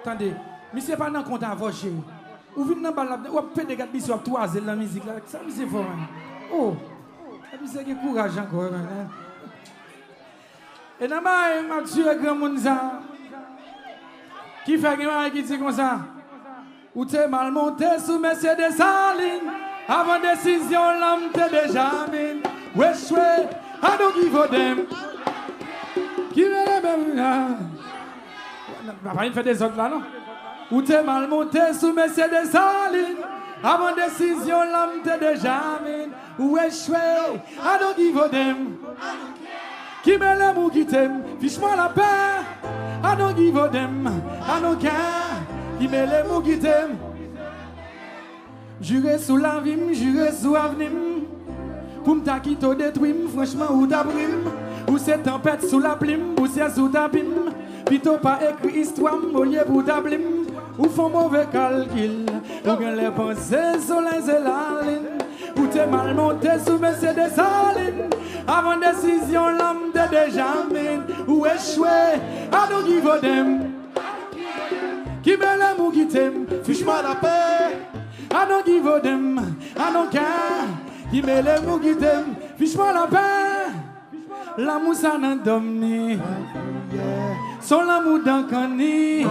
Attendez, mais c'est pas dans compte à votre chérie. Ou venez dans balade, ou fait des gars de bisous à toi, c'est la musique là. Ça c'est fort. Oh, ça c'est courage encore. Et dans ma Mathieu grand monde ça. Qui fait que qui dit comme ça? Ou t'es mal monté sous Mercedes Saline. Avant décision, l'homme t'es déjà mine. Wesh, I don't give a damn. Qui veut les mêmes là? Pas une fait des autres là, non? Ou t'es mal monté sous Mercedes Saline. Avant décision, l'homme t'es déjà mine. Wesh, I don't give a damn. Qui me l'aime ou qui t'aime? Fiche-moi la paix. I don't give a damn. I don't care. Qui me l'aime ou qui t'aime? Juré sous la vie, juré sous l'avenir. Pour m'ta quitter détruire, franchement ou t'abrim. Ou c'est tempête sous la plume, ou c'est sous ta pime. Plutôt pas écrit histoire, au lieu pour ta plume. Ou font mauvais calcul, ou bien les pensées soleil et la ligne. Ou t'es mal monté sous Mercedes Saline. Avant décision, l'homme t'es déjà mine. Ou échoué, I don't give a damn. Qui me l'aime ou qui t'aime, fiche-moi la paix. I don't give a damn, I don't care. Qui me l'aime ou qui t'aime, fiche-moi la paix. L'amour ça n'en domine. Son l'amour d'un cani.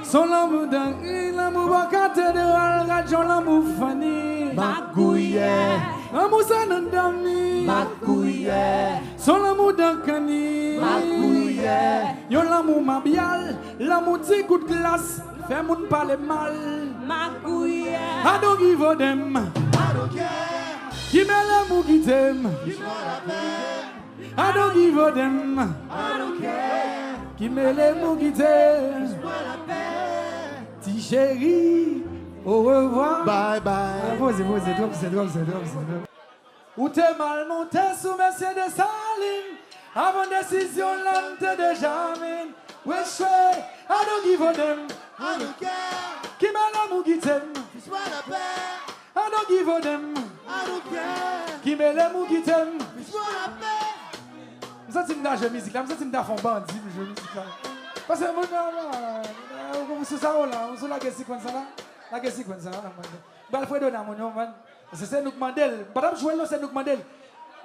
Son l'amour d'un l'amour va cathédrale. Rajon l'amour fani. L'amour ça n'en domine. Son l'amour d'un cani. Yo l'amour mabial. L'amour dit coup de glace. Fais moun parler mal. I don't give a damn. I don't care. Qui me l'aime ou qui t'aime? I don't give a damn. I don't care. Qui me l'aime ou qui t'aime? Ti chérie, au revoir. Bye bye. C'est drôle. Ou t'es mal monté sous Mercedes Saline. Avant décision, l'homme t'es déjà mine. Wesh, I don't give a damn. I don't care. Qui me l'aime ou qui t'aime? Fiche-moi la paix. I don't give a damn. I don't care. Qui me l'aime ou qui t'aime? Fiche-moi la paix. Je me sens que je musique là, je me sens que je fais un bandit, je joue musique là. Parce que moi, je suis ça là, je suis la guerre sequence là. La guerre sequence là. Je vais le faire donner à mon nom, man. C'est Nouk Mandel. Madame jouer là, c'est Nouk Mandel.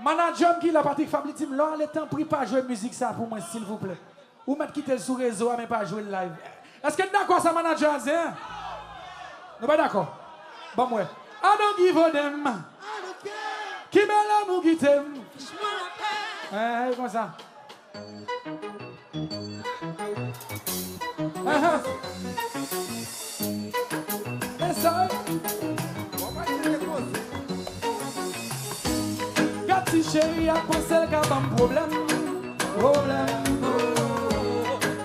Manager qui la partie Fabli Team, là, le temps pris pas jouer musique ça pour moi, s'il vous plaît. Ou mettre quitter le sous réseau, mais pas jouer le live. Est-ce que d'accord ça, manager, hein? Nous pas d'accord? Bon, moi. I don't give a damn. I don't care. Qui me l'aime ou qui t'aime? Fiche-moi la paix. Comme ça. Et ça. Gati chéri a pensé qu'il y a un problème.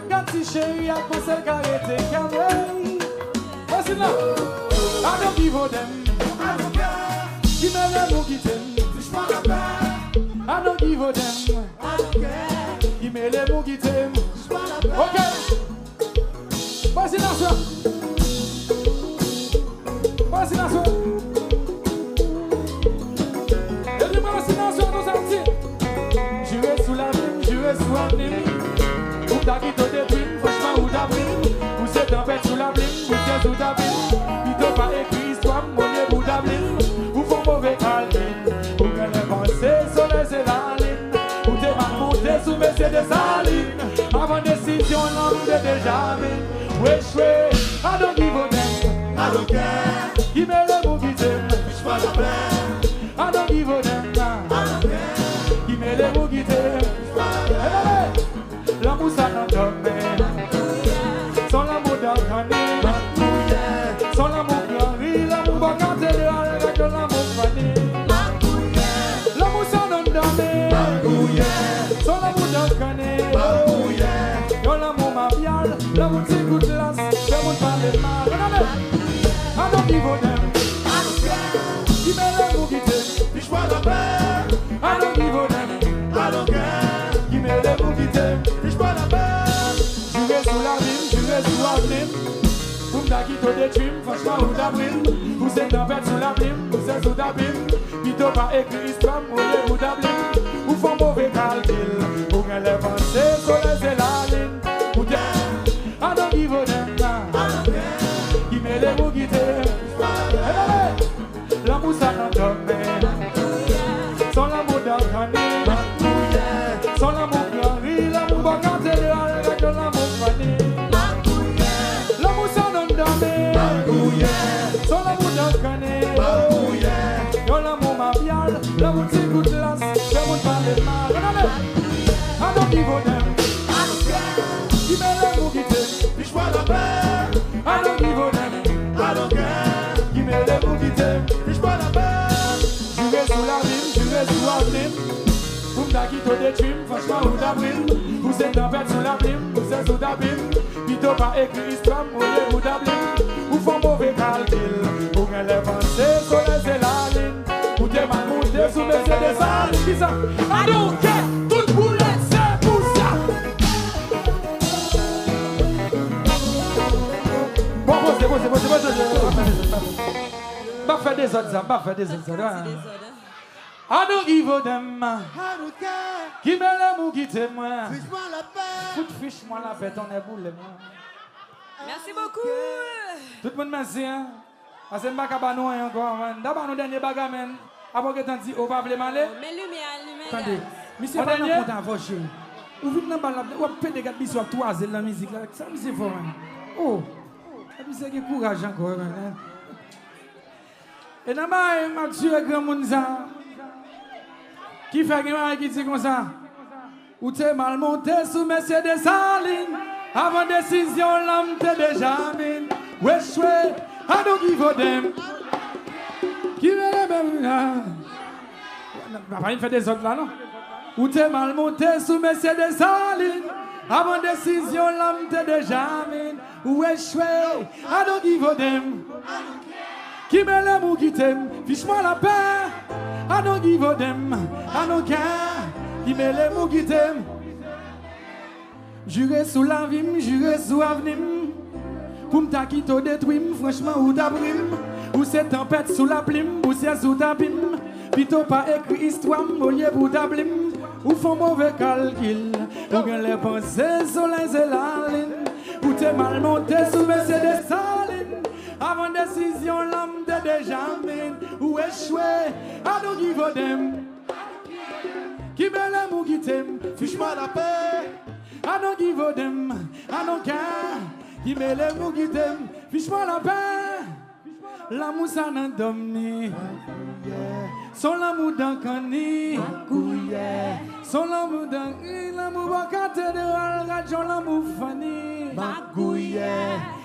Gati chéri a pensé qu'il y a été calme. Voici là. I don't give a damn. I don't care. Qui me l'aime ou qui t'aime? Fiche-moi la paix. I don't give a damn. I don't care. Qui me l'aime ou qui t'aime? Fiche-moi la paix. Ok. Voici la soirée. Voici la soirée. Et du moins, voici la soirée, nous sortis. Juré sous la vie, juré sous la vie. Ou t'as quitté des primes, franchement, ou t'as pris. Ou c'est tempête sous la blim, ou c'est sous ta blim. Puis t'as pas écrit histoire, monnaie ou ta blim. Ou font mauvais calcul. Ou que les pensées soleil c'est la ligne. Ou t'es mal monté sous Mercedes Saline. Avant décision, l'homme t'es déjà mine. Wesh, I don't give a damn. I don't care. Qui me l'aime ou qui t'aime? Fiche-moi la paix. I don't give a damn. I don't care. Qui me l'aime ou qui t'aime? Fiche-moi la paix. L'amour ça n'en donne. Sans l'amour d'un cani. Sans l'amour glori. L'amour va canter avec de l'amour fani. L'amour ça n'en donne. Sans l'amour d'un cani. Dans l'amour mabial. L'amour c'est good glace. L'amour parle mal. Regardez. I don't give a damn. I don't care. Qui me l'aime ou qui t'aime? Fiche-moi la paix. I don't give a damn. I don't care. Qui me l'aime ou qui t'aime? Fiche-moi la paix. Juré sous la rime, juré sous la blim. Pour m'ta quitter des trims, franchement ou ta brime. Pour cette tempête sous la blim, pour c'est sous ta blim. Plutôt pas écrit histoire, ou les ou ta blim. Ou font mauvais calcul. Pour que les pensées soleil c'est la ligne. Ou t'es, I don't give a Son l'amour d'Anthony, son l'amour Glory, l'amour Bocatedral, avec de l'amour Fanny. L'amour sans nom d'Amé, son l'amour d'Anthony, yon l'amour Mabial, l'amour c'est good class, l'amour pas de mal. I don't give a damn. Give me l'amour qui t'aime, puis je vois la paix. I don't give a damn. I don't care. Give me l'amour qui t'aime, Puis je vois la paix. j'irai sous la rime, j'irai sous la rime. Pour m'ta qui te détruit, franchement ou t'abrime. Pour cette tempête sous la prime, pour cette sous t'abrime. Plutôt pas écrit histoire, ou les ou t'abrime. Ou font mauvais calcul, pour qu'elle ait pensé sur les élalines. Ou t'es mal monté sous mes des salines. Qui ça? I don't care, toute boulette c'est pour ça. Bon, Pas faire des autres, ça, pas faire des autres. I don't give a damn. I don't care. Qui me l'amour qui t'aime, moi. Puis je vois la paix. Fout fiche, moi, la bête, on est boule, moi. Merci beaucoup. Tout le monde merci, hein. Parce que je ne vais pas nous encore, man. D'abord, nous dernier bagarre, man. Après que tu dis, on va appeler Malé. Mais lumière, Attendez, monsieur, pas dans compte à vocher. Ou vite dans balle, ou fait des gars bisous à toi, c'est la musique là. Ça, c'est fort, man. Oh, ça, c'est qui courage encore, man. Et dans ma Mathieu, grand monde, ça. Qui fait que qui dit comme ça? Ou t'es mal monté sous Mercedes Saline. Avant décision, l'homme t'es déjà mine. Wesh, ouais, I don't give a damn. Qui me l'aime? On va pas faire des autres là, non? Ou t'es mal monté sous Mercedes Saline. Avant décision, l'homme t'es déjà mine. Wesh, ouais, I don't give a damn. Qui me l'aime ou qui t'aime? Fiche-moi la paix. I don't give a damn. I don't care. Qui me l'aime ou qui t'aime? Juré sous la vie, juré sous l'avenir. Pour m'ta qui te détruit, franchement ou t'abrime. Ou c'est tempête sous la plume, ou c'est sous ta pime. Plutôt pas écrit histoire, au lieu pour ta plume. Ou font mauvais calcul, ou bien les pensées sur les élalines. Ou t'es mal monté sous Mercedes Saline. Avant décision, l'homme t'es déjà mine. Ou échoué, I don't give a damn. Qui me l'aime ou qui t'aime? Fiche-moi la paix. I don't give a damn. I don't care. Qui me l'aime ou qui t'aime? Fiche-moi la paix. L'amour ça n'en domine. Son l'amour d'un cani. Son l'amour d'un l'amour va cathédrale. Rajon l'amour Fanny.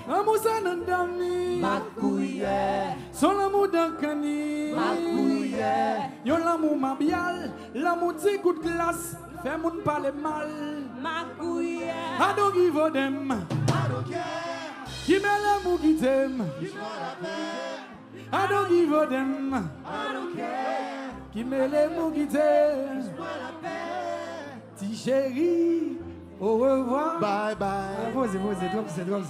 L'amour ça n'en domine. Son l'amour d'un cani. Yo l'amour Mabial. L'amour dit coup de glace. Fais moun parler mal. I don't give a damn. I don't care. Qui me l'aime ou qui t'aime? Fiche-moi la paix. I don't give a damn. I don't care. Qui me l'aime ou qui t'aime? Fiche-moi la paix. Petit chéri, au revoir. Bye bye. C'est drôle.